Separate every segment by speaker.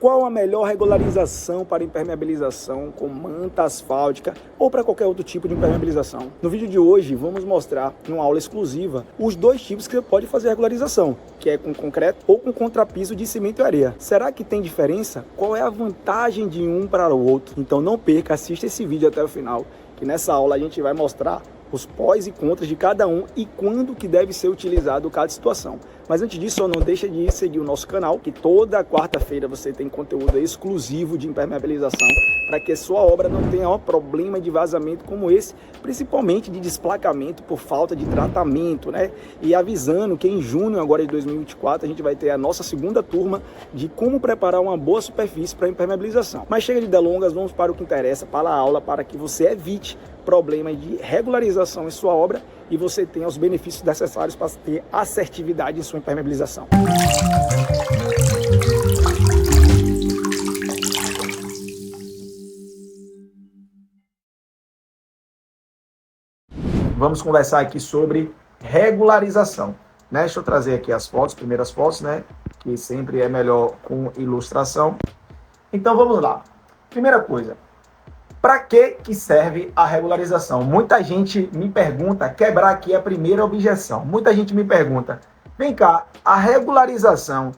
Speaker 1: Qual a melhor regularização para impermeabilização com manta asfáltica ou para qualquer outro tipo de impermeabilização? No vídeo de hoje vamos mostrar, em uma aula exclusiva, os dois tipos que você pode fazer a regularização, que é com concreto ou com contrapiso de cimento e areia. Será que tem diferença? Qual é a vantagem de um para o outro? Então não perca, assista esse vídeo até o final, que nessa aula a gente vai mostrar os pós e contras de cada um e quando que deve ser utilizado cada situação. Mas antes disso, não deixa de seguir o nosso canal, que toda quarta-feira você tem conteúdo exclusivo de impermeabilização, para que a sua obra não tenha problema de vazamento como esse, principalmente de desplacamento por falta de tratamento, né? E avisando que em junho agora de 2024 a gente vai ter a nossa segunda turma de como preparar uma boa superfície para impermeabilização. Mas chega de delongas, vamos para o que interessa, para a aula, para que você evite problemas de regularização em sua obra e você tenha os benefícios necessários para ter assertividade em sua impermeabilização. Vamos conversar aqui sobre regularização, né? Deixa eu trazer aqui as fotos, primeiras fotos, né? Que sempre é melhor com ilustração. Então vamos lá. Primeira coisa, para que serve a regularização? Muita gente me pergunta, quebrar aqui a primeira objeção. Muita gente me pergunta, vem cá, a regularização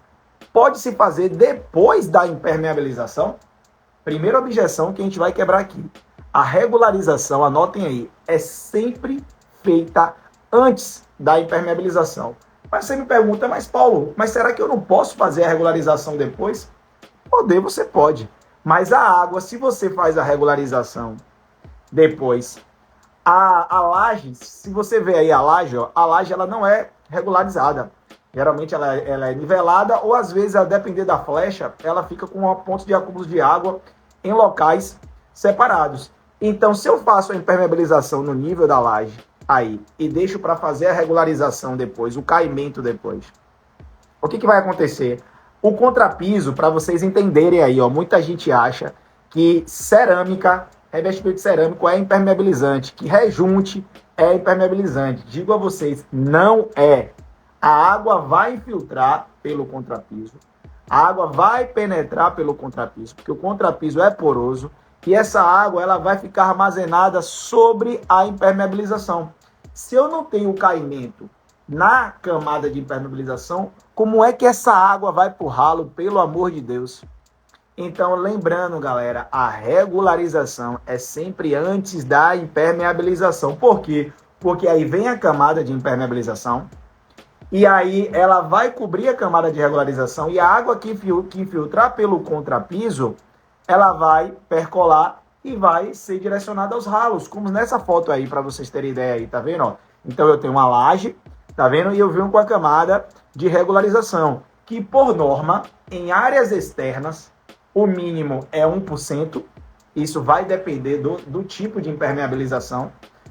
Speaker 1: pode se fazer depois da impermeabilização? Primeira objeção que a gente vai quebrar aqui. A regularização, anotem aí, é sempre feita antes da impermeabilização. Mas você me pergunta, mas Paulo, mas será que eu não posso fazer a regularização depois? Poder, você pode. Mas a água, se você faz a regularização depois, a laje, se você vê aí a laje, ó, a laje ela não é regularizada. Geralmente ela é nivelada ou às vezes, a depender da flecha, ela fica com pontos de acúmulo de água em locais separados. Então, se eu faço a impermeabilização no nível da laje aí e deixo para fazer a regularização depois, o caimento depois, o que vai acontecer? O contrapiso, para vocês entenderem aí, ó, muita gente acha que cerâmica, revestimento cerâmico é impermeabilizante, que rejunte é impermeabilizante. Digo a vocês, não é. A água vai infiltrar pelo contrapiso, a água vai penetrar pelo contrapiso, porque o contrapiso é poroso e essa água ela vai ficar armazenada sobre a impermeabilização. Se eu não tenho caimento na camada de impermeabilização, como é que essa água vai pro ralo, pelo amor de Deus? Então, lembrando, galera, a regularização é sempre antes da impermeabilização. Por quê? Porque aí vem a camada de impermeabilização e aí ela vai cobrir a camada de regularização e a água que infiltrar pelo contrapiso, ela vai percolar e vai ser direcionada aos ralos, como nessa foto aí, para vocês terem ideia aí, tá vendo? Ó? Então, eu tenho uma laje, tá vendo? E eu venho com a camada de regularização, que por norma, em áreas externas, o mínimo é 1%. Isso vai depender do tipo de impermeabilização,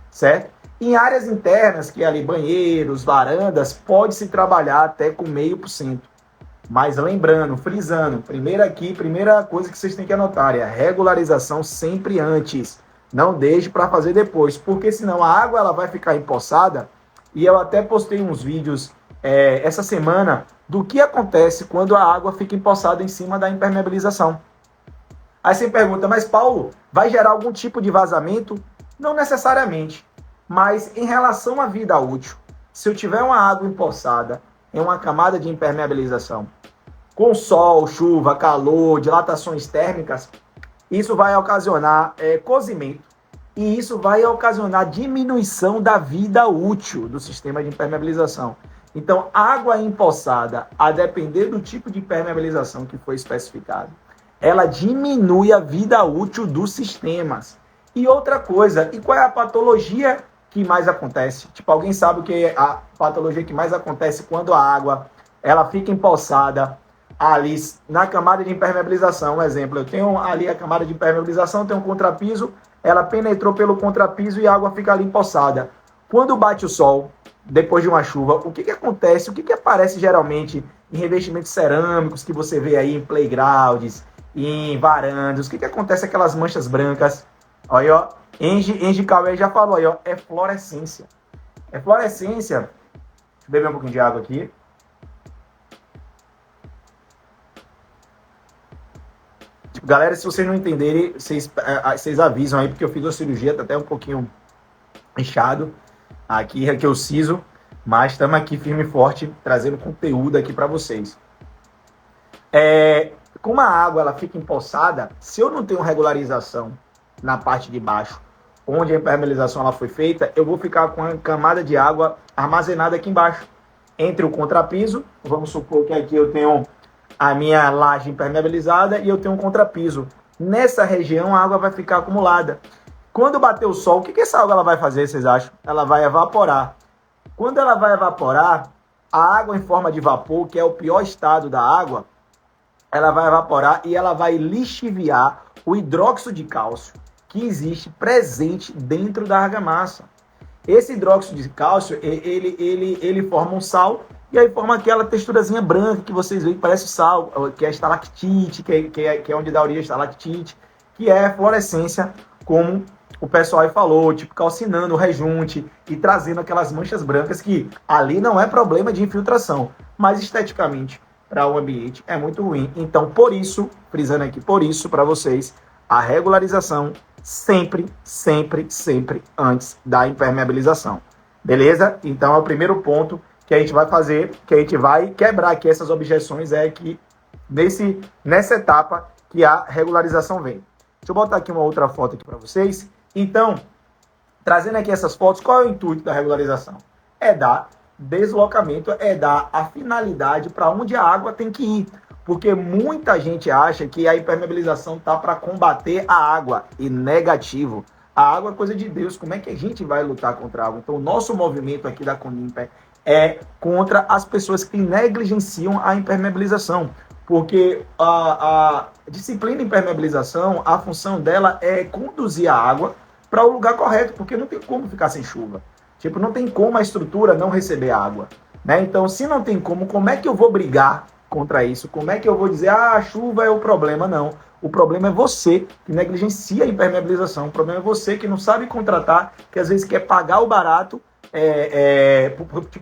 Speaker 1: certo? Em áreas internas, que é ali banheiros, varandas, pode-se trabalhar até com 0,5%. Mas lembrando, frisando, primeira coisa que vocês têm que anotar é a regularização sempre antes. Não deixe para fazer depois, porque senão a água ela vai ficar empoçada. E eu até postei uns vídeos essa semana do que acontece quando a água fica empoçada em cima da impermeabilização. Aí você pergunta, mas Paulo, vai gerar algum tipo de vazamento? Não necessariamente, mas em relação à vida útil, se eu tiver uma água empoçada em uma camada de impermeabilização, com sol, chuva, calor, dilatações térmicas, isso vai ocasionar cozimento e isso vai ocasionar diminuição da vida útil do sistema de impermeabilização. Então, água empoçada, a depender do tipo de impermeabilização que foi especificado, ela diminui a vida útil dos sistemas. E outra coisa, e qual é a patologia que mais acontece? Tipo, alguém sabe o que é a patologia que mais acontece quando a água ela fica empoçada ali na camada de impermeabilização? Um exemplo, eu tenho ali a camada de impermeabilização, tenho um contrapiso, ela penetrou pelo contrapiso e a água fica ali empoçada. Quando bate o sol, depois de uma chuva, o que acontece? O que aparece geralmente em revestimentos cerâmicos que você vê aí em playgrounds, em varandas? O que acontece? Aquelas manchas brancas. Olha, ó, Engie Cauê já falou aí, ó, é fluorescência. É fluorescência. Deixa eu beber um pouquinho de água aqui. Galera, se vocês não entenderem, vocês avisam aí, porque eu fiz uma cirurgia, tá até um pouquinho inchado. Aqui é que eu siso, mas estamos aqui firme e forte, trazendo conteúdo aqui para vocês. Como a água ela fica empoçada, se eu não tenho regularização na parte de baixo, onde a impermeabilização ela foi feita, eu vou ficar com a camada de água armazenada aqui embaixo, entre o contrapiso. Vamos supor que aqui eu tenho a minha laje impermeabilizada e eu tenho um contrapiso. Nessa região a água vai ficar acumulada. Quando bater o sol, o que essa água ela vai fazer, vocês acham? Ela vai evaporar. Quando ela vai evaporar, a água em forma de vapor, que é o pior estado da água, ela vai evaporar e ela vai lixiviar o hidróxido de cálcio que existe presente dentro da argamassa. Esse hidróxido de cálcio, ele forma um sal e aí forma aquela texturazinha branca que vocês veem que parece sal, que é a estalactite, que é onde dá origem a estalactite, que é a fluorescência, como o pessoal aí falou, tipo calcinando o rejunte e trazendo aquelas manchas brancas que ali não é problema de infiltração, mas esteticamente para o ambiente é muito ruim. Então, por isso, frisando aqui, por isso, para vocês, a regularização sempre, sempre, sempre antes da impermeabilização. Beleza? Então, é o primeiro ponto que a gente vai fazer, que a gente vai quebrar aqui essas objeções, é que nessa etapa que a regularização vem. Deixa eu botar aqui uma outra foto aqui para vocês. Então, trazendo aqui essas fotos, qual é o intuito da regularização? É dar deslocamento, é dar a finalidade para onde a água tem que ir. Porque muita gente acha que a impermeabilização tá para combater a água. E negativo. A água é coisa de Deus. Como é que a gente vai lutar contra a água? Então, o nosso movimento aqui da Conimper é contra as pessoas que negligenciam a impermeabilização. Porque a disciplina de impermeabilização, a função dela é conduzir a água para o lugar correto, porque não tem como ficar sem chuva. Tipo, não tem como a estrutura não receber água, né? Então, se não tem como é que eu vou brigar contra isso? Como é que eu vou dizer, a chuva é o problema? Não. O problema é você que negligencia a impermeabilização. O problema é você que não sabe contratar, que às vezes quer pagar o barato,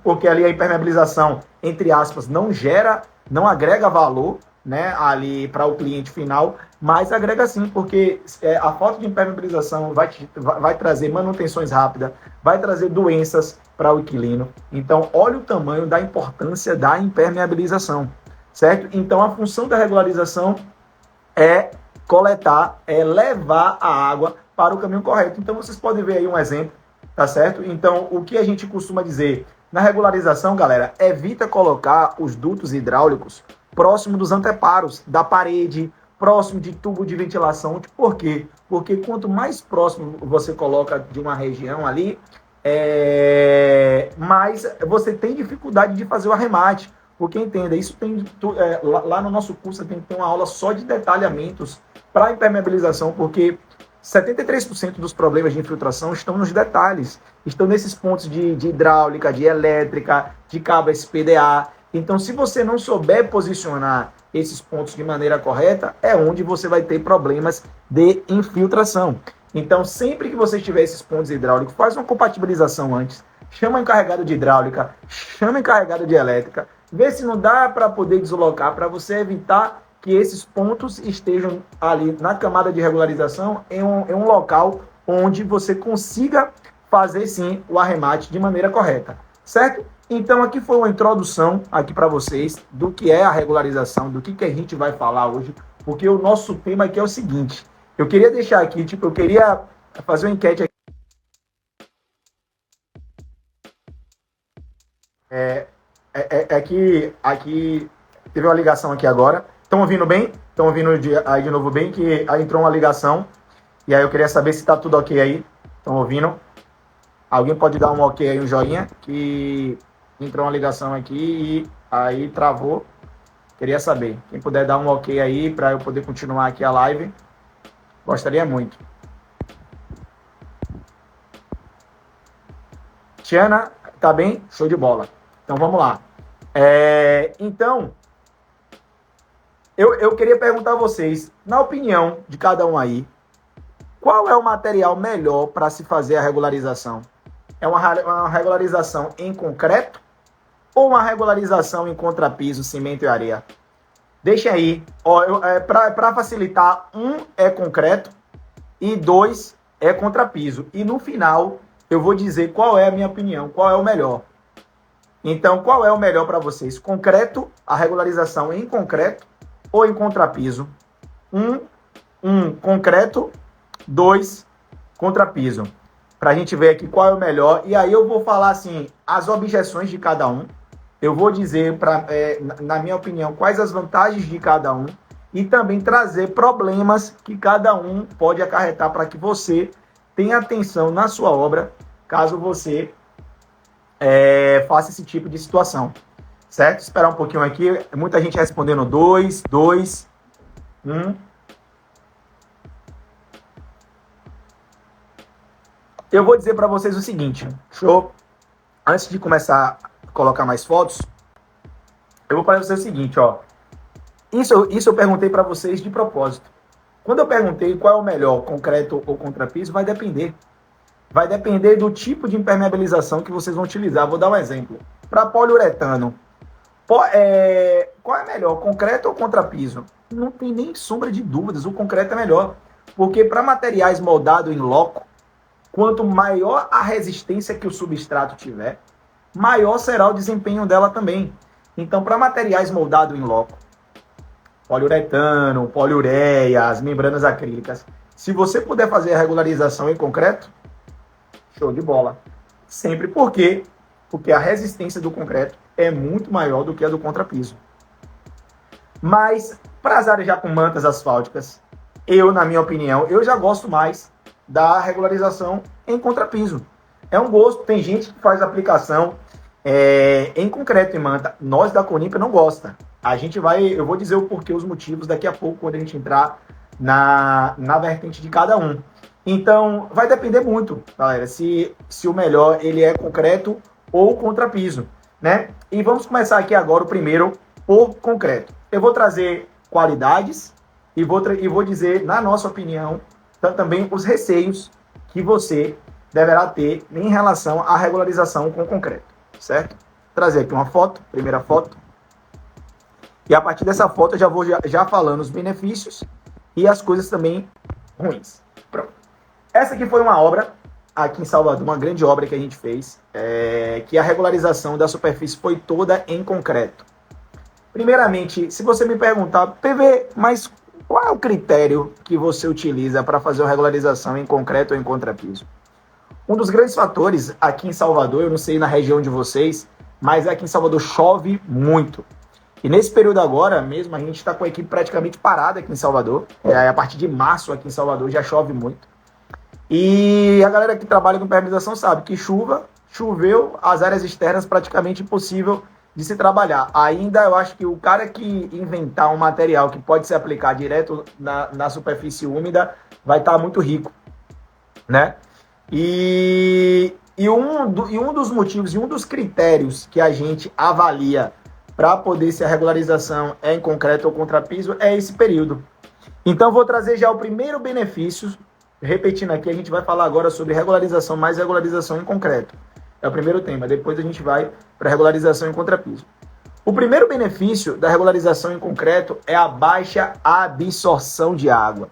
Speaker 1: porque ali a impermeabilização, entre aspas, não agrega valor, né, ali para o cliente final, mas agrega sim, porque a falta de impermeabilização vai trazer manutenções rápidas, vai trazer doenças para o inquilino. Então, olha o tamanho da importância da impermeabilização, certo? Então, a função da regularização é coletar, é levar a água para o caminho correto. Então, vocês podem ver aí um exemplo, tá certo? Então, o que a gente costuma dizer na regularização, galera, evita colocar os dutos hidráulicos próximo dos anteparos da parede, próximo de tubo de ventilação. Por quê? Porque quanto mais próximo você coloca de uma região ali, mais você tem dificuldade de fazer o arremate. Porque, entenda, isso tem lá no nosso curso tem que ter uma aula só de detalhamentos para impermeabilização, porque 73% dos problemas de infiltração estão nos detalhes, estão nesses pontos de hidráulica, de elétrica, de cabo SPDA. Então, se você não souber posicionar esses pontos de maneira correta, é onde você vai ter problemas de infiltração. Então, sempre que você tiver esses pontos hidráulicos, faz uma compatibilização antes, chama o encarregado de hidráulica, chama o encarregado de elétrica, vê se não dá para poder deslocar, para você evitar que esses pontos estejam ali na camada de regularização em um local onde você consiga fazer sim o arremate de maneira correta, certo? Então aqui foi uma introdução aqui para vocês do que é a regularização, do que a gente vai falar hoje, porque o nosso tema aqui é o seguinte, eu queria deixar aqui, eu queria fazer uma enquete aqui. Aqui teve uma ligação aqui agora. Estão ouvindo bem? Estão ouvindo aí de novo bem? Que aí entrou uma ligação. E aí eu queria saber se está tudo ok aí. Estão ouvindo? Alguém pode dar um ok aí, um joinha? Que entrou uma ligação aqui e aí travou. Queria saber. Quem puder dar um ok aí para eu poder continuar aqui a live. Gostaria muito. Tiana, tá bem? Show de bola. Então vamos lá. Então, eu queria perguntar a vocês, na opinião de cada um aí, qual é o material melhor para se fazer a regularização? É uma regularização em concreto ou uma regularização em contrapiso, cimento e areia? Deixem aí, ó, para facilitar, 1 é concreto e 2 é contrapiso. E no final eu vou dizer qual é a minha opinião, qual é o melhor. Então, qual é o melhor para vocês? Concreto, a regularização em concreto ou em contrapiso? 1 concreto, 2 contrapiso. Para a gente ver aqui qual é o melhor. E aí eu vou falar assim, as objeções de cada um. Eu vou dizer, na minha opinião, quais as vantagens de cada um. E também trazer problemas que cada um pode acarretar para que você tenha atenção na sua obra, caso você faça esse tipo de situação. Certo? Esperar um pouquinho aqui. Muita gente respondendo 2, 2, 1. Eu vou dizer para vocês o seguinte, show? Antes de começar a colocar mais fotos, eu vou falar para vocês o seguinte, ó. Isso eu perguntei para vocês de propósito. Quando eu perguntei qual é o melhor, concreto ou contrapiso, vai depender. Vai depender do tipo de impermeabilização que vocês vão utilizar. Vou dar um exemplo. Para poliuretano, qual é melhor, concreto ou contrapiso? Não tem nem sombra de dúvidas, o concreto é melhor. Porque para materiais moldados em loco, quanto maior a resistência que o substrato tiver, maior será o desempenho dela também. Então, para materiais moldados em loco, poliuretano, poliureia, as membranas acrílicas, se você puder fazer a regularização em concreto, show de bola. Sempre por quê? Porque a resistência do concreto é muito maior do que a do contrapiso. Mas, para as áreas já com mantas asfálticas, na minha opinião, eu já gosto mais da regularização em contrapiso. É um gosto. Tem gente que faz aplicação em concreto e manta. Nós da Conimpa não gosta. Eu vou dizer o porquê, os motivos daqui a pouco, quando a gente entrar na vertente de cada um. Então, vai depender muito, galera, se o melhor ele é concreto ou contrapiso, né? E vamos começar aqui agora o primeiro por concreto. Eu vou trazer qualidades e vou dizer, na nossa opinião, também os receios que você deverá ter em relação à regularização com concreto, certo? Vou trazer aqui uma foto, primeira foto. E a partir dessa foto eu já vou falando os benefícios e as coisas também ruins. Pronto. Essa aqui foi uma obra aqui em Salvador, uma grande obra que a gente fez, que a regularização da superfície foi toda em concreto. Primeiramente, se você me perguntar, PV, mas qual é o critério que você utiliza para fazer a regularização em concreto ou em contrapiso? Um dos grandes fatores aqui em Salvador, eu não sei na região de vocês, mas aqui em Salvador chove muito. E nesse período agora mesmo, a gente está com a equipe praticamente parada aqui em Salvador. A partir de março aqui em Salvador já chove muito. E a galera que trabalha com impermeabilização sabe que choveu, as áreas externas praticamente impossível de se trabalhar. Ainda eu acho que o cara que inventar um material que pode ser aplicado direto na superfície úmida vai estar muito rico, né? E um dos motivos e um dos critérios que a gente avalia para poder ser a regularização em concreto ou contrapiso é esse período. Então vou trazer já o primeiro benefício. Repetindo aqui, a gente vai falar agora sobre regularização mais regularização em concreto. É o primeiro tema. Depois a gente vai para regularização em contrapiso. O primeiro benefício da regularização em concreto é a baixa absorção de água.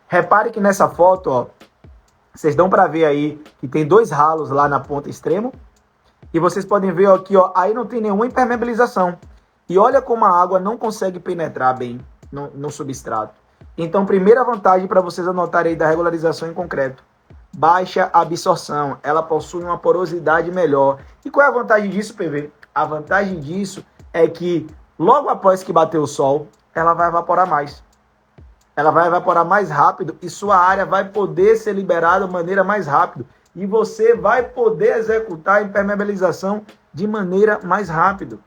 Speaker 1: Repare que nessa foto, ó, vocês dão para ver aí que tem 2 ralos lá na ponta extrema. E vocês podem ver aqui, ó, aí não tem nenhuma impermeabilização. E olha como a água não consegue penetrar bem no substrato. Então, primeira vantagem para vocês anotarem aí da regularização em concreto. Baixa absorção. Ela possui uma porosidade melhor. E qual é a vantagem disso, PV? A vantagem disso é que logo após que bater o sol, ela vai evaporar mais. Ela vai evaporar mais rápido e sua área vai poder ser liberada de maneira mais rápida. E você vai poder executar a impermeabilização de maneira mais rápida.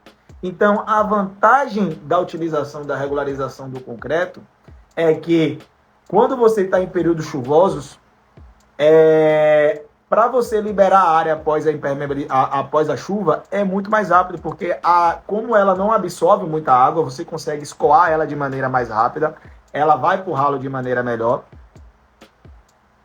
Speaker 1: Então, a vantagem da utilização da regularização do concreto é que quando você está em períodos chuvosos, para você liberar a área após a chuva, é muito mais rápido, porque como ela não absorve muita água, você consegue escoar ela de maneira mais rápida, ela vai para o ralo de maneira melhor.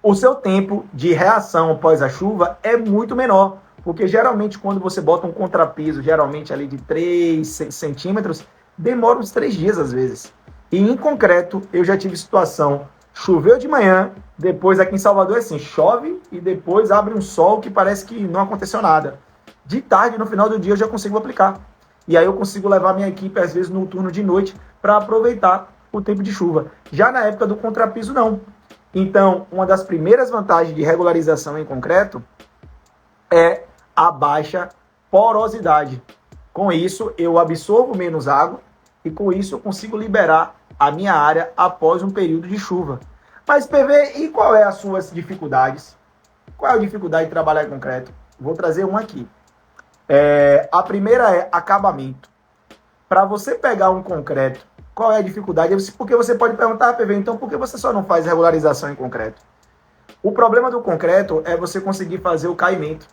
Speaker 1: O seu tempo de reação após a chuva é muito menor, porque geralmente quando você bota um contrapiso, geralmente ali de 3 centímetros, demora uns 3 dias às vezes. E em concreto, eu já tive situação, choveu de manhã, depois aqui em Salvador é assim, chove e depois abre um sol que parece que não aconteceu nada. De tarde, no final do dia, eu já consigo aplicar. E aí eu consigo levar minha equipe, às vezes, no turno de noite, para aproveitar o tempo de chuva. Já na época do contrapiso, não. Então, uma das primeiras vantagens de regularização em concreto é a baixa porosidade. Com isso, eu absorvo menos água e com isso eu consigo liberar a minha área após um período de chuva. Mas, PV, e qual é as suas dificuldades? Qual é a dificuldade de trabalhar em concreto? Vou trazer uma aqui. A primeira é acabamento. Para você pegar um concreto, qual é a dificuldade? Porque você pode perguntar, PV, então por que você só não faz regularização em concreto? O problema do concreto é você conseguir fazer o caimento,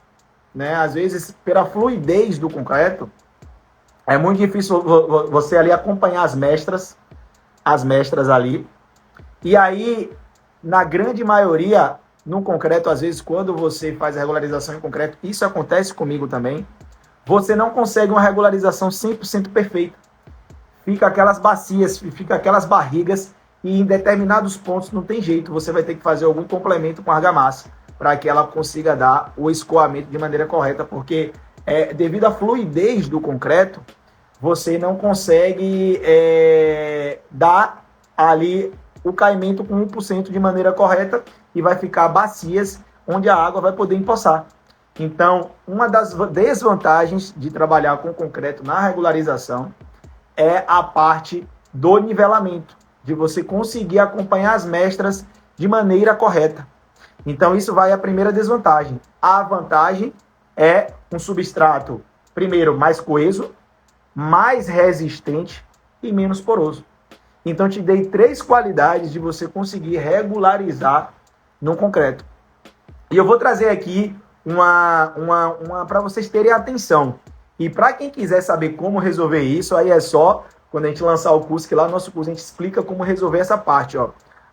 Speaker 1: né? Às vezes, pela fluidez do concreto, é muito difícil você ali acompanhar as mestras ali. E aí, na grande maioria, no concreto, às vezes, quando você faz a regularização em concreto, isso acontece comigo também, você não consegue uma regularização 100% perfeita. Fica aquelas bacias, fica aquelas barrigas, e em determinados pontos não tem jeito, você vai ter que fazer algum complemento com argamassa para que ela consiga dar o escoamento de maneira correta, porque devido à fluidez do concreto, você não consegue dar ali o caimento com 1% de maneira correta e vai ficar bacias onde a água vai poder empoçar. Então, uma das desvantagens de trabalhar com concreto na regularização é a parte do nivelamento, de você conseguir acompanhar as mestras de maneira correta. Então, isso vai à primeira desvantagem. A vantagem é um substrato, primeiro, mais coeso, mais resistente e menos poroso. Então, te dei 3 qualidades de você conseguir regularizar no concreto. E eu vou trazer aqui uma para vocês terem atenção. E para quem quiser saber como resolver isso, aí é só quando a gente lançar o curso, que lá no nosso curso a gente explica como resolver essa parte, ó.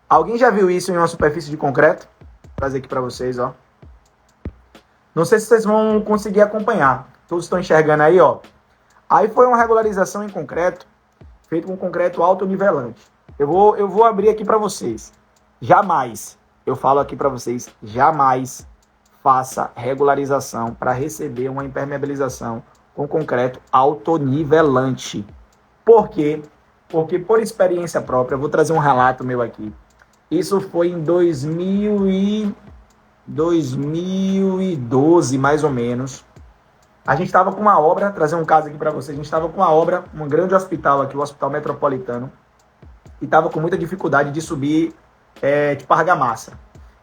Speaker 1: Alguém já viu isso em uma superfície de concreto? Vou trazer aqui para vocês, ó. Não sei se vocês vão conseguir acompanhar. Todos estão enxergando aí, ó. Aí foi uma regularização em concreto, feito com concreto autonivelante. Eu vou abrir aqui para vocês. Jamais, eu falo aqui para vocês, jamais faça regularização para receber uma impermeabilização com concreto autonivelante. Por quê? Porque, por experiência própria, eu vou trazer um relato meu aqui. Isso foi em 2012, mais ou menos. A gente estava com uma obra, trazer um caso aqui para vocês, a gente estava com uma obra, um grande hospital aqui, o Hospital Metropolitano, e estava com muita dificuldade de subir tipo argamassa.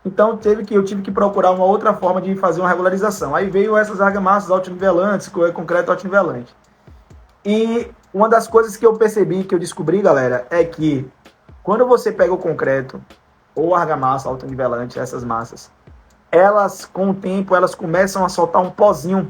Speaker 1: Então eu tive que procurar uma outra forma de fazer uma regularização. Aí veio essas argamassas autonivelantes, concreto autonivelante. E uma das coisas que eu percebi, que eu descobri, galera, é que quando você pega o concreto ou argamassa autonivelante, essas massas, elas, com o tempo, elas começam a soltar um pozinho.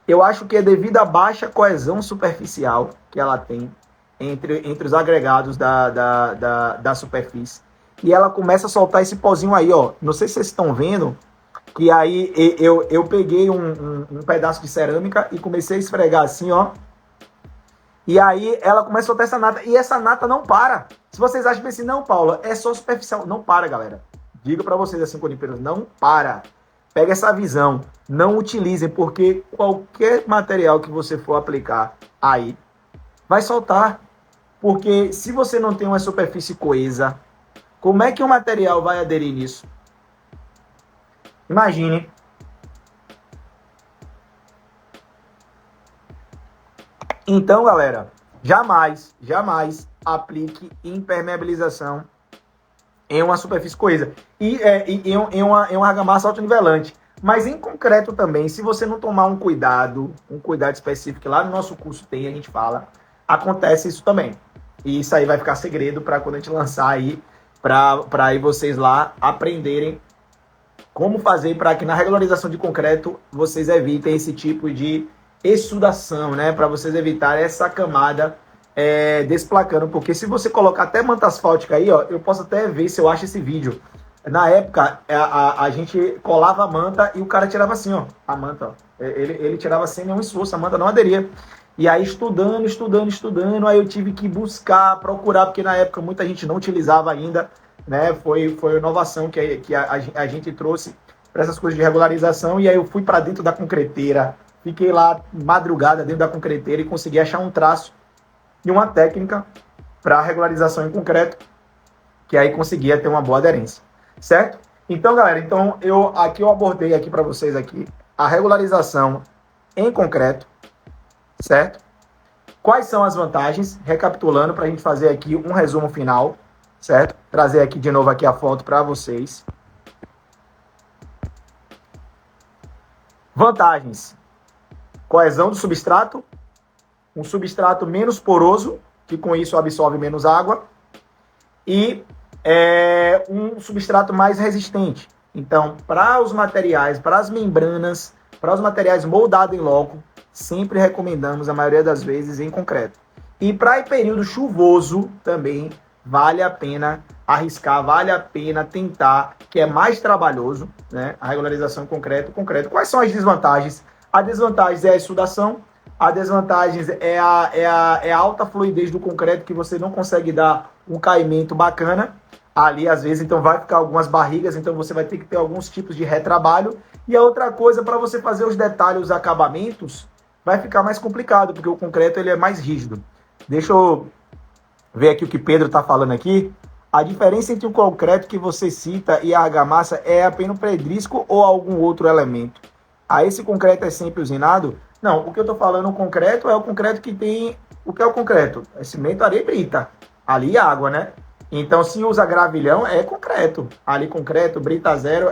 Speaker 1: Eu acho que é devido à baixa coesão superficial que ela tem entre os agregados da superfície. E ela começa a soltar esse pozinho aí, ó. Não sei se vocês estão vendo, que aí eu peguei um pedaço de cerâmica e comecei a esfregar assim, ó. E aí ela começa a soltar essa nata. E essa nata não para. Se vocês acham assim, não, Paula, é só superficial. Não para, galera. Digo para vocês assim, conipeiros, não para. Pega essa visão. Não utilizem, porque qualquer material que você for aplicar aí vai soltar. Porque se você não tem uma superfície coesa, como é que o material vai aderir nisso? Imagine. Então, galera, jamais aplique impermeabilização em uma superfície coesa e em uma argamassa autonivelante. Mas em concreto também, se você não tomar um cuidado específico, que lá no nosso curso tem, a gente fala, acontece isso também. E isso aí vai ficar segredo para quando a gente lançar aí, para aí vocês lá aprenderem como fazer para que na regularização de concreto vocês evitem esse tipo de exsudação, né? Para vocês evitarem essa camada desplacando. Porque se você colocar até manta asfáltica aí, ó, eu posso até ver se eu acho esse vídeo. Na época, a gente colava a manta e o cara tirava assim, ó, a manta, ó. Ele tirava sem nenhum esforço, a manta não aderia. E aí estudando, aí eu tive que buscar, procurar, porque na época muita gente não utilizava ainda, né? Foi inovação que a gente trouxe para essas coisas de regularização, e aí eu fui para dentro da concreteira, fiquei lá madrugada dentro da concreteira e consegui achar um traço e uma técnica para regularização em concreto, que aí conseguia ter uma boa aderência, certo? Então, galera, eu abordei aqui para vocês aqui a regularização em concreto, certo? Quais são as vantagens? Recapitulando para a gente fazer aqui um resumo final, certo? Trazer aqui de novo aqui a foto para vocês. Vantagens: coesão do substrato, um substrato menos poroso, que com isso absorve menos água, e um substrato mais resistente. Então, para os materiais, para as membranas, para os materiais moldados em loco, sempre recomendamos, a maioria das vezes, em concreto. E para período chuvoso também vale a pena arriscar, vale a pena tentar, que é mais trabalhoso, né? A regularização em concreto. Quais são as desvantagens? A desvantagem é a exsudação, a desvantagem é a alta fluidez do concreto, que você não consegue dar um caimento bacana ali, às vezes, então vai ficar algumas barrigas, então você vai ter que ter alguns tipos de retrabalho. E a outra coisa, para você fazer os detalhes, os acabamentos, vai ficar mais complicado, porque o concreto ele é mais rígido. Deixa eu ver aqui o que Pedro está falando aqui. A diferença entre o concreto que você cita e a argamassa é apenas o pedrisco ou algum outro elemento? Esse concreto é sempre usinado? Não, o que eu estou falando, o concreto é o concreto que tem... O que é o concreto? É cimento, areia e brita. Ali é água, né? Então, se usa gravilhão, é concreto. Ali concreto, brita zero,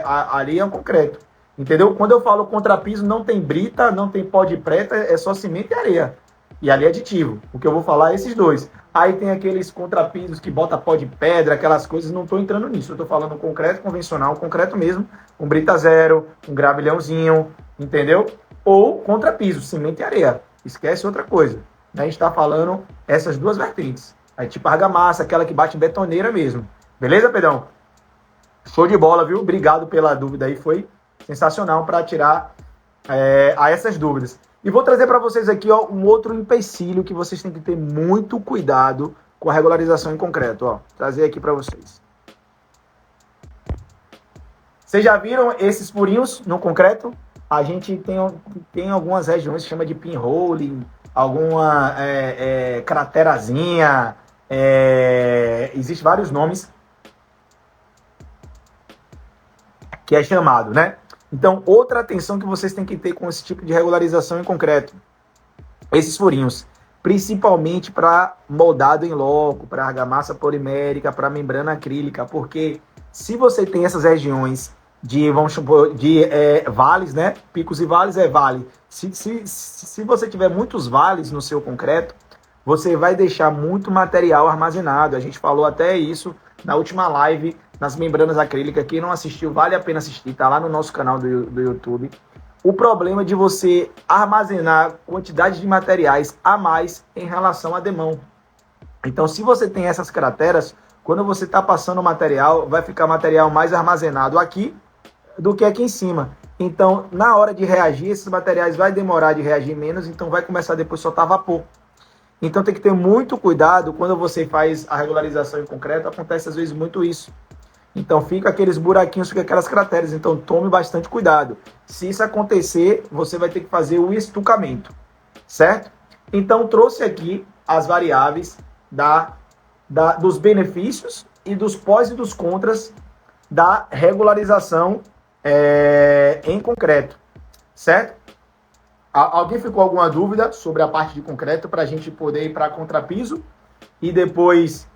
Speaker 1: ali é um concreto. Entendeu? Quando eu falo contrapiso, não tem brita, não tem pó de preta, é só cimento e areia. E ali é aditivo. O que eu vou falar é esses dois. Aí tem aqueles contrapisos que bota pó de pedra, aquelas coisas, não estou entrando nisso. Eu estou falando concreto convencional, concreto mesmo, com brita zero, um gravilhãozinho, entendeu? Ou contrapiso, cimento e areia. Esquece outra coisa. A gente está falando essas duas vertentes. Aí tipo argamassa, aquela que bate em betoneira mesmo. Beleza, Pedrão? Show de bola, viu? Obrigado pela dúvida aí, foi sensacional para tirar essas dúvidas. E vou trazer para vocês aqui um outro empecilho que vocês têm que ter muito cuidado com a regularização em concreto. Ó, trazer aqui para vocês. Vocês já viram esses furinhos no concreto? A gente tem algumas regiões que chama de pinhole, alguma craterazinha, existem vários nomes que é chamado, né? Então, outra atenção que vocês têm que ter com esse tipo de regularização em concreto. Esses furinhos, principalmente para moldado em loco, para argamassa polimérica, para membrana acrílica, porque se você tem essas regiões de, vamos supor, de vales, né? Picos e vales é vale. Se você tiver muitos vales no seu concreto, você vai deixar muito material armazenado. A gente falou até isso na última live, nas membranas acrílicas. Quem não assistiu, vale a pena assistir, tá lá no nosso canal do YouTube. O problema de você armazenar quantidade de materiais a mais em relação à demão. Então, se você tem essas crateras, quando você está passando o material, vai ficar material mais armazenado aqui do que aqui em cima. Então, na hora de reagir, esses materiais vai demorar de reagir menos, então vai começar depois a soltar vapor. Então tem que ter muito cuidado quando você faz a regularização em concreto, acontece às vezes muito isso. Então fica aqueles buraquinhos, fica aquelas crateras, então tome bastante cuidado. Se isso acontecer, você vai ter que fazer o estucamento, certo? Então trouxe aqui as variáveis dos benefícios e dos pós e dos contras da regularização em concreto, certo? Alguém ficou alguma dúvida sobre a parte de concreto para a gente poder ir para contrapiso? E depois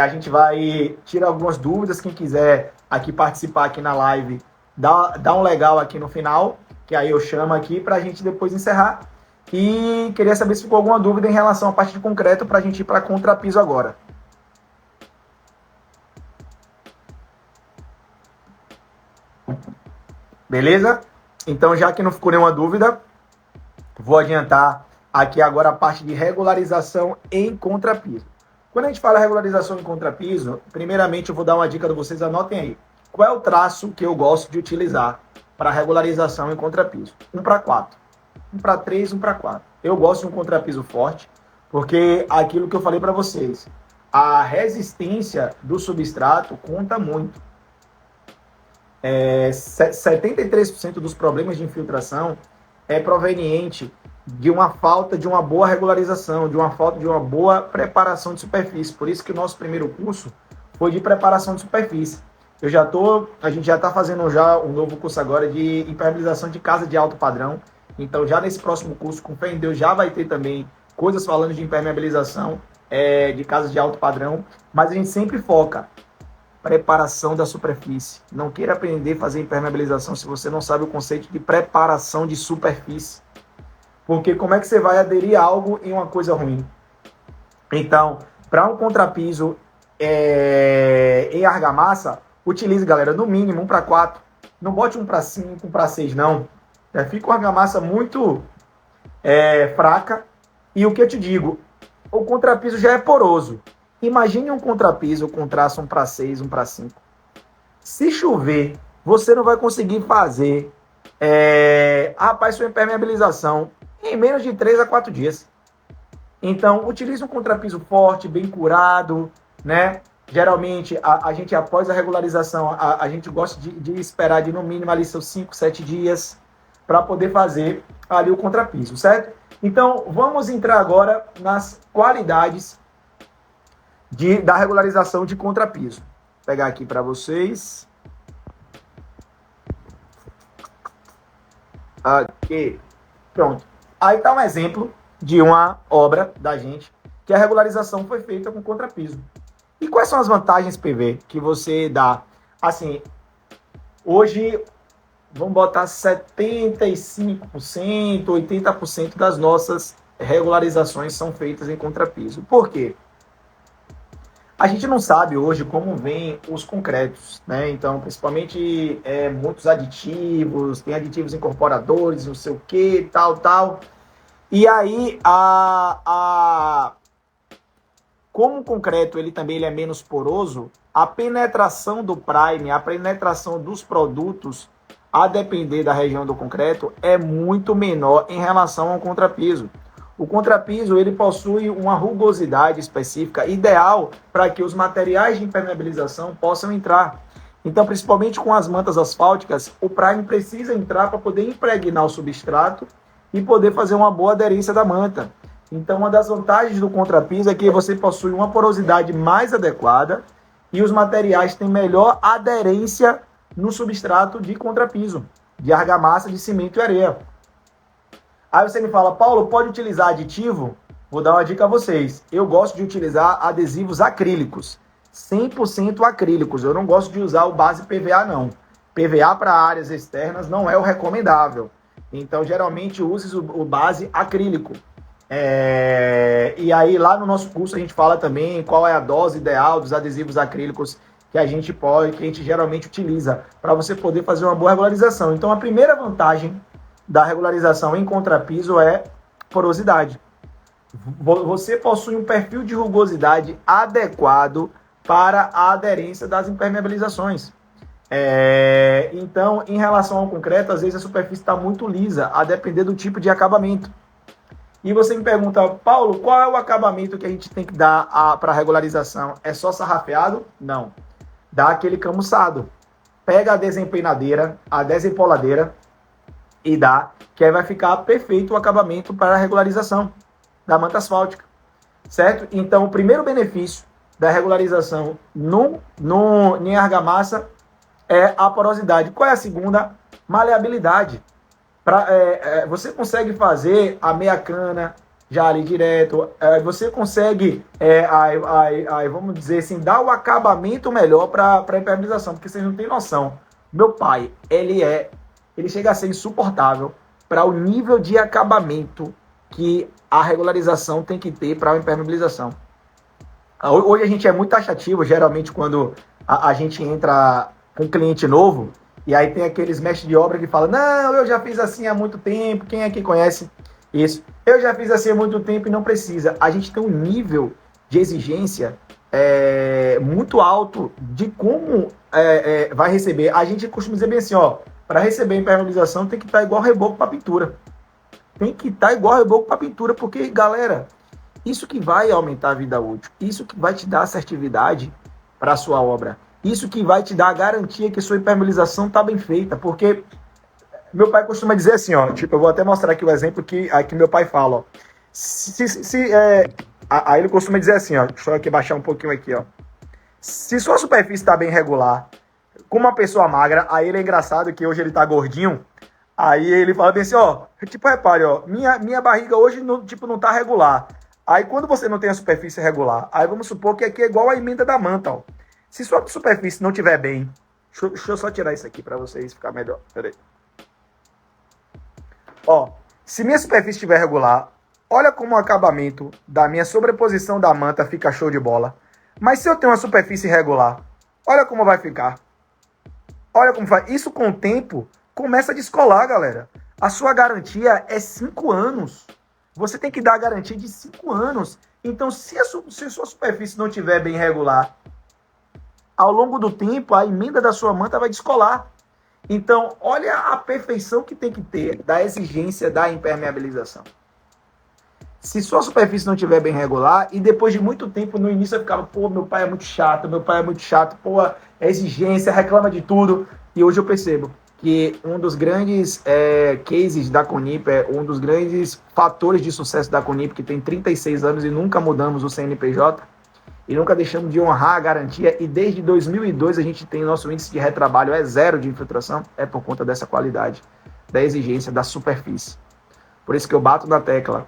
Speaker 1: a gente vai tirar algumas dúvidas. Quem quiser aqui participar aqui na live, dá um legal aqui no final, que aí eu chamo aqui para a gente depois encerrar. E queria saber se ficou alguma dúvida em relação à parte de concreto para a gente ir para contrapiso agora. Beleza? Então, já que não ficou nenhuma dúvida, vou adiantar aqui agora a parte de regularização em contrapiso. Quando a gente fala regularização em contrapiso, primeiramente eu vou dar uma dica de vocês, anotem aí. Qual é o traço que eu gosto de utilizar para regularização em contrapiso? 1:4. um para 3, um para 4. Eu gosto de um contrapiso forte, porque aquilo que eu falei para vocês, a resistência do substrato conta muito. 73% dos problemas de infiltração é proveniente de uma falta de uma boa regularização, de uma falta de uma boa preparação de superfície. Por isso que o nosso primeiro curso foi de preparação de superfície. A gente já está fazendo já um novo curso agora de impermeabilização de casa de alto padrão. Então já nesse próximo curso, com fé em Deus, já vai ter também coisas falando de impermeabilização de casas de alto padrão. Mas a gente sempre foca preparação da superfície. Não queira aprender a fazer impermeabilização se você não sabe o conceito de preparação de superfície. Porque como é que você vai aderir algo em uma coisa ruim? Então, para um contrapiso em argamassa, utilize, galera, no mínimo 1 para 4. Não bote 1 para 5, 1 para 6, não. Fica uma argamassa muito fraca. E o que eu te digo, o contrapiso já é poroso. Imagine um contrapiso com traço 1 para 6, 1 para 5. Se chover, você não vai conseguir fazer sua impermeabilização em menos de 3 a 4 dias. Então, utilize um contrapiso forte, bem curado, né? Geralmente, a gente, após a regularização, a gente gosta de esperar de no mínimo ali seus 5, 7 dias para poder fazer ali o contrapiso, certo? Então, vamos entrar agora nas qualidades da regularização de contrapiso. Vou pegar aqui para vocês. Aqui. Pronto. Aí está um exemplo de uma obra da gente que a regularização foi feita com contrapiso. E quais são as vantagens, PV, que você dá? Assim, hoje, vamos botar 75%, 80% das nossas regularizações são feitas em contrapiso. Por quê? A gente não sabe hoje como vêm os concretos, né? Então, principalmente muitos aditivos, tem aditivos incorporadores, não sei o que, tal. E aí, como o concreto ele também é menos poroso, a penetração do prime, a penetração dos produtos, a depender da região do concreto, é muito menor em relação ao contrapiso. O contrapiso ele possui uma rugosidade específica ideal para que os materiais de impermeabilização possam entrar. Então, principalmente com as mantas asfálticas, o prime precisa entrar para poder impregnar o substrato e poder fazer uma boa aderência da manta. Então, uma das vantagens do contrapiso é que você possui uma porosidade mais adequada e os materiais têm melhor aderência no substrato de contrapiso, de argamassa, de cimento e areia. Aí você me fala, Paulo, pode utilizar aditivo? Vou dar uma dica a vocês. Eu gosto de utilizar adesivos acrílicos, 100% acrílicos. Eu não gosto de usar o base PVA, não. PVA para áreas externas não é o recomendável. Então, geralmente, use o base acrílico. E aí, lá no nosso curso, a gente fala também qual é a dose ideal dos adesivos acrílicos que a gente geralmente utiliza para você poder fazer uma boa regularização. Então, a primeira vantagem da regularização em contrapiso é porosidade. Você possui um perfil de rugosidade adequado para a aderência das impermeabilizações. Então, em relação ao concreto, às vezes a superfície está muito lisa, a depender do tipo de acabamento. E você me pergunta, Paulo, qual é o acabamento que a gente tem que dar para a regularização? É só sarrafeado? Não. Dá aquele camuçado. Pega a desempenadeira, a desempoladeira e dá, que aí vai ficar perfeito o acabamento para a regularização da manta asfáltica. Certo? Então, o primeiro benefício da regularização em argamassa é a porosidade. Qual é a segunda? Maleabilidade. Você consegue fazer a meia cana já ali direto, você consegue, vamos dizer assim, dar o acabamento melhor para a impermeabilização, porque vocês não têm noção. Meu pai, ele chega a ser insuportável para o nível de acabamento que a regularização tem que ter para a impermeabilização. Hoje a gente é muito taxativo, geralmente quando a gente entra com um cliente novo, e aí tem aqueles mestres de obra que falam, não, eu já fiz assim há muito tempo, quem aqui conhece isso? Eu já fiz assim há muito tempo e não precisa. A gente tem um nível de exigência muito alto de como vai receber. A gente costuma dizer bem assim, ó, para receber impermeabilização tem que estar igual reboco para pintura. tem que estar igual reboco para pintura, porque, galera, isso que vai aumentar a vida útil, isso que vai te dar assertividade para a sua obra, isso que vai te dar a garantia que sua impermeabilização está bem feita, porque meu pai costuma dizer assim, ó, tipo, eu vou até mostrar aqui o exemplo que aqui meu pai fala, ó, aí ele costuma dizer assim, ó, deixa eu aqui baixar um pouquinho aqui, ó, se sua superfície está bem regular, com uma pessoa magra, aí ele é engraçado que hoje ele tá gordinho, aí ele fala bem assim, ó, tipo, repare, ó, minha barriga hoje, não tá regular. Aí quando você não tem a superfície regular, aí vamos supor que aqui é igual a emenda da manta, ó. Se sua superfície não tiver bem, deixa eu só tirar isso aqui para vocês ficar melhor, peraí. Ó, se minha superfície estiver regular, olha como o acabamento da minha sobreposição da manta fica show de bola. Mas se eu tenho uma superfície irregular, olha como vai ficar. Olha como faz. Isso com o tempo começa a descolar, galera. A sua garantia é 5 anos. Você tem que dar a garantia de 5 anos. Então, se a sua superfície não estiver bem regular, ao longo do tempo, a emenda da sua manta vai descolar. Então, olha a perfeição que tem que ter da exigência da impermeabilização. Se sua superfície não estiver bem regular, e depois de muito tempo, no início eu ficava, pô, meu pai é muito chato, pô, é exigência, reclama de tudo. E hoje eu percebo que um dos grandes cases da Conip, um dos grandes fatores de sucesso da Conip, que tem 36 anos e nunca mudamos o CNPJ, e nunca deixamos de honrar a garantia, e desde 2002 a gente tem nosso índice de retrabalho é 0 de infiltração, é por conta dessa qualidade, da exigência da superfície. Por isso que eu bato na tecla.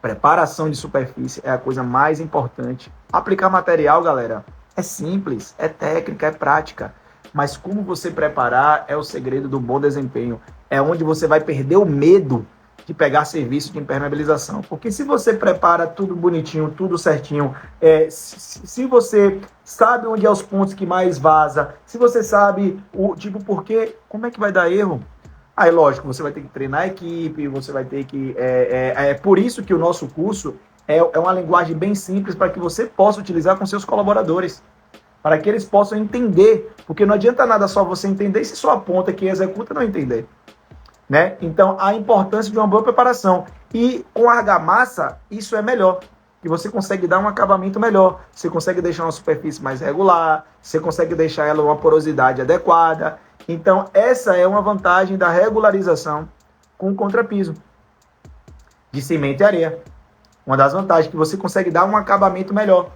Speaker 1: Preparação de superfície é a coisa mais importante. Aplicar material, galera, é simples, é técnica, é prática. Mas como você preparar é o segredo do bom desempenho. É onde você vai perder o medo de pegar serviço de impermeabilização. Porque se você prepara tudo bonitinho, tudo certinho, se você sabe onde é os pontos que mais vaza, se você sabe o tipo porquê, como é que vai dar erro? Aí, lógico, você vai ter que treinar a equipe, você vai ter que... por isso que o nosso curso é uma linguagem bem simples para que você possa utilizar com seus colaboradores, para que eles possam entender, porque não adianta nada só você entender se sua ponta que executa não entender. Né? Então, a importância de uma boa preparação. E com argamassa, isso é melhor, que você consegue dar um acabamento melhor, você consegue deixar uma superfície mais regular, você consegue deixar ela uma porosidade adequada. Então, essa é uma vantagem da regularização com contrapiso de cimento e areia. Uma das vantagens que você consegue dar um acabamento melhor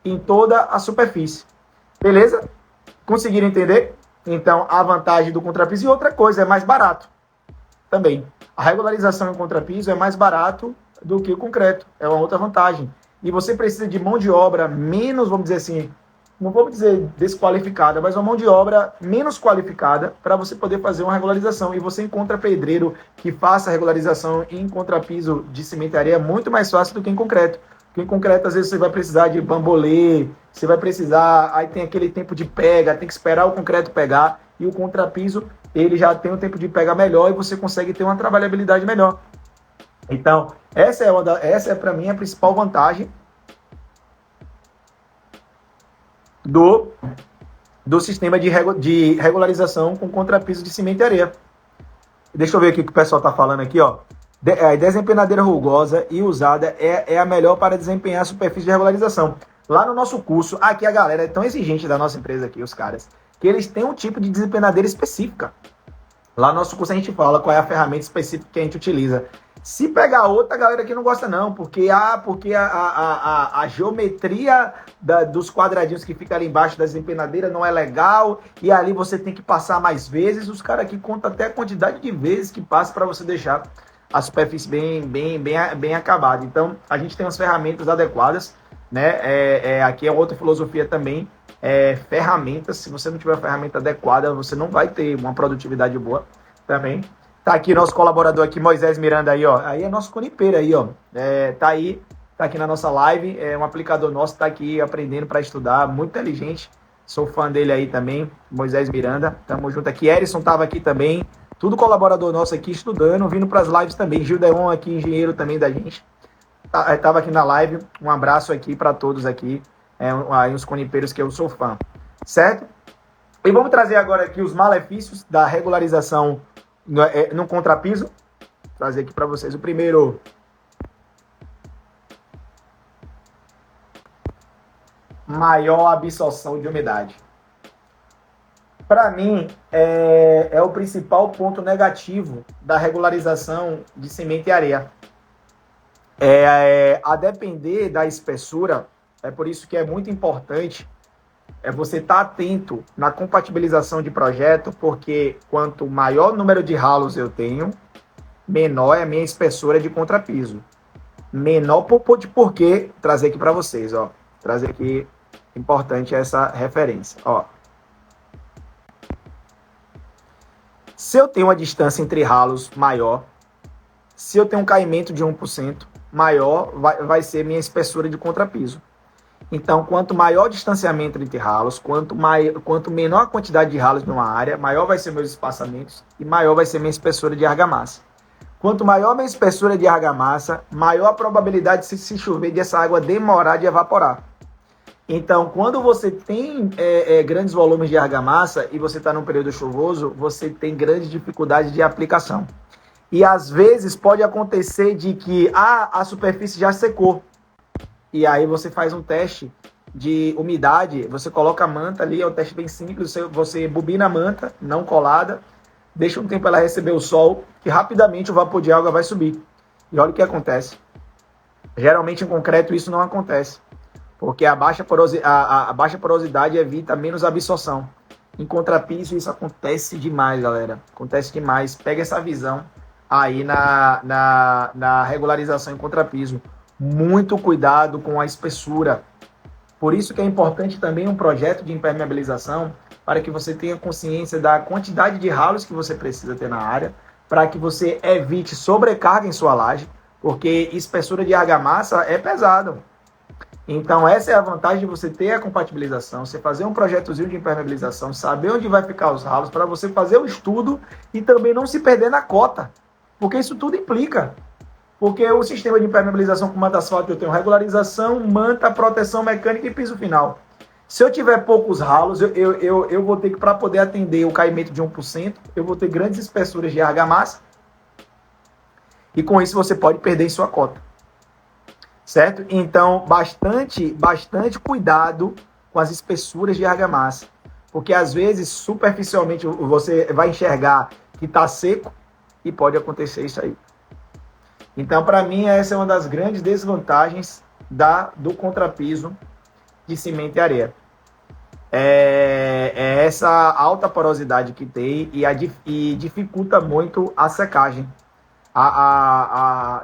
Speaker 1: em toda a superfície. Beleza? Conseguiram entender? Então, a vantagem do contrapiso. E outra coisa, é mais barato também. A regularização em contrapiso é mais barato do que o concreto. É uma outra vantagem. E você precisa de mão de obra menos, vamos dizer assim, não vamos dizer desqualificada, mas uma mão de obra menos qualificada para você poder fazer uma regularização. E você encontra pedreiro que faça a regularização em contrapiso de cimento e areia muito mais fácil do que em concreto. Porque em concreto, às vezes, você vai precisar de bambolê, você vai precisar, aí tem aquele tempo de pega, tem que esperar o concreto pegar, e o contrapiso, ele já tem um tempo de pega melhor e você consegue ter uma trabalhabilidade melhor. Então, essa é para mim a principal vantagem do sistema de regularização com contrapiso de cimento e areia. Deixa eu ver o que o pessoal está falando aqui, ó. A desempenadeira rugosa e usada é a melhor para desempenhar a superfície de regularização. Lá no nosso curso, aqui a galera é tão exigente da nossa empresa aqui, os caras, que eles têm um tipo de desempenadeira específica. Lá no nosso curso a gente fala qual é a ferramenta específica que a gente utiliza. Se pegar outra, a galera aqui não gosta não, porque a geometria dos quadradinhos que fica ali embaixo da desempenadeira não é legal, e ali você tem que passar mais vezes. Os caras aqui contam até a quantidade de vezes que passa para você deixar a superfície bem acabada. Então, a gente tem as ferramentas adequadas, né? Aqui é outra filosofia também, ferramentas. Se você não tiver a ferramenta adequada, você não vai ter uma produtividade boa também. Tá aqui nosso colaborador aqui, Moisés Miranda aí, ó. Aí é nosso conipeiro aí, ó. Tá aqui na nossa live, um aplicador nosso, tá aqui aprendendo para estudar, muito inteligente. Sou fã dele aí também, Moisés Miranda. Tamo junto aqui. Erison tava aqui também. Tudo colaborador nosso aqui estudando, vindo para as lives também. Gildeon aqui, engenheiro também da gente. Tava aqui na live. Um abraço aqui para todos aqui. Aí os conipeiros que eu sou fã. Certo? E vamos trazer agora aqui os malefícios da regularização no contrapiso. trazer aqui para vocês o primeiro. Maior absorção de umidade. Para mim, é o principal ponto negativo da regularização de cimento e areia. A depender da espessura, é por isso que é muito importante você estar atento na compatibilização de projeto, porque quanto maior número de ralos eu tenho, menor é a minha espessura de contrapiso. Menor por quê? Trazer aqui para vocês, ó. Trazer aqui, importante essa referência, ó. Se eu tenho uma distância entre ralos maior, se eu tenho um caimento de 1%, maior vai ser minha espessura de contrapiso. Então, quanto maior o distanciamento entre ralos, quanto menor a quantidade de ralos numa área, maior vai ser meus espaçamentos e maior vai ser minha espessura de argamassa. Quanto maior a minha espessura de argamassa, maior a probabilidade de se chover dessa água demorar de evaporar. Então, quando você tem grandes volumes de argamassa e você está num período chuvoso, você tem grande dificuldade de aplicação. E às vezes pode acontecer de que a superfície já secou. E aí você faz um teste de umidade, você coloca a manta ali, é um teste bem simples, você bobina a manta, não colada, deixa um tempo ela receber o sol, que rapidamente o vapor de água vai subir. E olha o que acontece. Geralmente em concreto isso não acontece, porque a baixa porosidade evita menos absorção. Em contrapiso isso acontece demais, galera. Acontece demais. Pega essa visão aí na regularização em contrapiso. Muito cuidado com a espessura. Por isso que é importante também um projeto de impermeabilização, para que você tenha consciência da quantidade de ralos que você precisa ter na área, para que você evite sobrecarga em sua laje, porque espessura de argamassa é pesado. Então essa é a vantagem de você ter a compatibilização, você fazer um projetozinho de impermeabilização, saber onde vai ficar os ralos, para você fazer o estudo e também não se perder na cota, porque isso tudo implica. Porque o sistema de impermeabilização com manta asfáltica, eu tenho regularização, manta, proteção mecânica e piso final. Se eu tiver poucos ralos, eu vou ter que, para poder atender o caimento de 1%, eu vou ter grandes espessuras de argamassa. E com isso você pode perder em sua cota. Certo? Então, bastante cuidado com as espessuras de argamassa. Porque às vezes, superficialmente, você vai enxergar que está seco e pode acontecer isso aí. Então, para mim, essa é uma das grandes desvantagens do contrapiso de cimento e areia. É essa alta porosidade que tem e dificulta muito a secagem.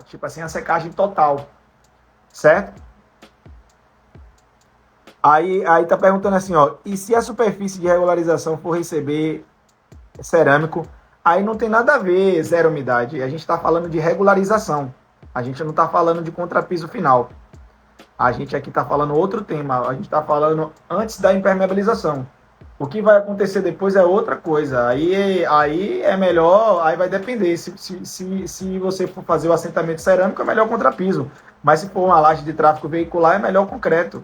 Speaker 1: Tipo assim, a secagem total. Certo? Aí tá perguntando assim, ó, e se a superfície de regularização for receber cerâmico? Aí não tem nada a ver zero umidade. A gente está falando de regularização. A gente não está falando de contrapiso final. A gente aqui está falando outro tema. A gente está falando antes da impermeabilização. O que vai acontecer depois é outra coisa. Aí é melhor, aí vai depender. Se você for fazer o assentamento cerâmico, é melhor contrapiso. Mas se for uma laje de tráfego veicular, é melhor concreto.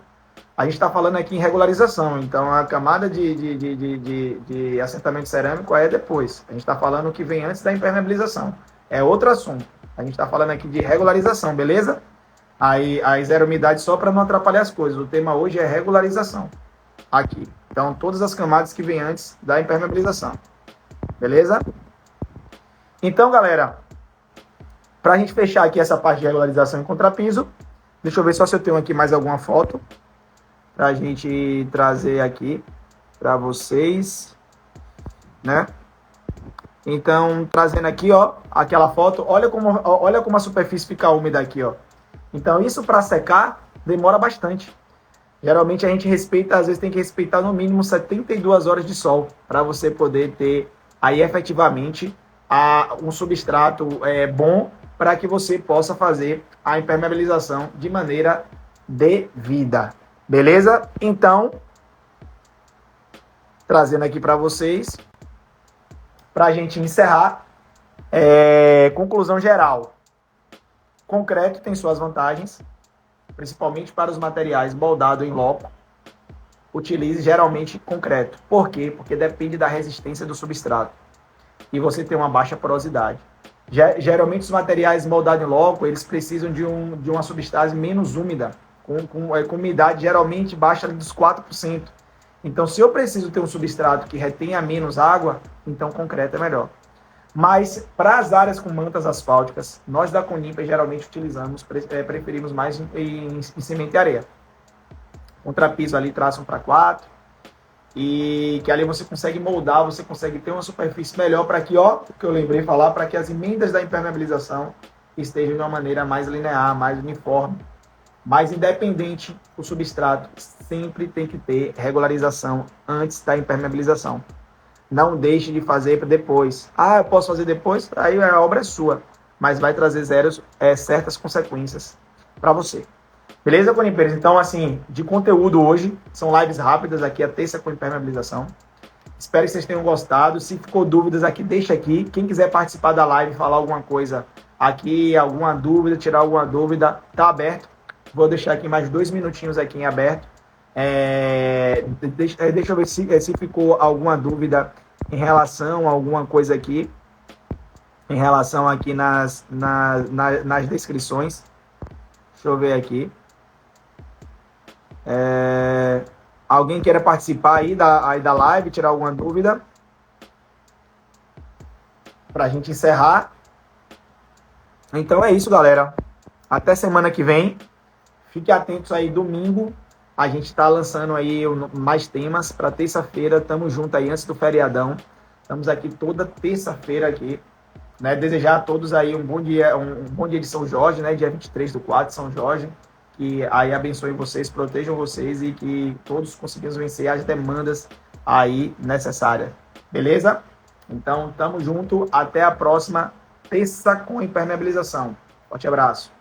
Speaker 1: A gente está falando aqui em regularização, então a camada de assentamento cerâmico é depois. A gente está falando o que vem antes da impermeabilização. É outro assunto. A gente está falando aqui de regularização, beleza? Aí zero umidade só para não atrapalhar as coisas. O tema hoje é regularização. Aqui. Então, todas as camadas que vêm antes da impermeabilização. Beleza? Então, galera, para a gente fechar aqui essa parte de regularização em contrapiso, deixa eu ver só se eu tenho aqui mais alguma foto para a gente trazer aqui para vocês, né? Então, trazendo aqui, ó, aquela foto, olha como a superfície fica úmida aqui, ó. Então, isso para secar demora bastante. Geralmente a gente respeita, às vezes tem que respeitar no mínimo 72 horas de sol para você poder ter aí efetivamente um substrato bom para que você possa fazer a impermeabilização de maneira devida. Beleza? Então, trazendo aqui para vocês, para a gente encerrar, conclusão geral. Concreto tem suas vantagens, principalmente para os materiais moldado em loco. Utilize geralmente concreto. Por quê? Porque depende da resistência do substrato. E você tem uma baixa porosidade. Geralmente os materiais moldados em loco, eles precisam de uma substância menos úmida, com umidade geralmente baixa dos 4%. Então, se eu preciso ter um substrato que retenha menos água, então concreto é melhor. Mas, para as áreas com mantas asfálticas, nós da Conimpa geralmente preferimos mais em cimento e areia. Contrapiso ali, traçam para 4, e que ali você consegue moldar, você consegue ter uma superfície melhor para que, ó, o que eu lembrei de falar, para que as emendas da impermeabilização estejam de uma maneira mais linear, mais uniforme, mais independente. O substrato sempre tem que ter regularização antes da impermeabilização. Não deixe de fazer para depois. Ah, eu posso fazer depois? Aí a obra é sua, mas vai trazer certas consequências para você. Beleza, Conipeiros? Então, assim, de conteúdo hoje, são lives rápidas aqui, a terça com impermeabilização. Espero que vocês tenham gostado. Se ficou dúvidas aqui, deixa aqui. Quem quiser participar da live, falar alguma coisa aqui, alguma dúvida, tirar alguma dúvida, tá aberto. Vou deixar aqui mais 2 minutinhos aqui em aberto. Deixa eu ver se ficou alguma dúvida em relação a alguma coisa aqui. Em relação aqui nas descrições. Deixa eu ver aqui. Alguém queira participar aí da live, tirar alguma dúvida? Pra gente encerrar. Então é isso, galera. Até semana que vem. Fique atentos aí, domingo. A gente tá lançando aí mais temas para terça-feira. Tamo junto aí antes do feriadão. Estamos aqui toda terça-feira aqui. Né? Desejar a todos aí um bom dia de São Jorge, né? Dia 23/4, São Jorge. Que aí abençoe vocês, protejam vocês e que todos consigamos vencer as demandas aí necessárias. Beleza? Então, tamo junto. Até a próxima terça com impermeabilização. Forte abraço.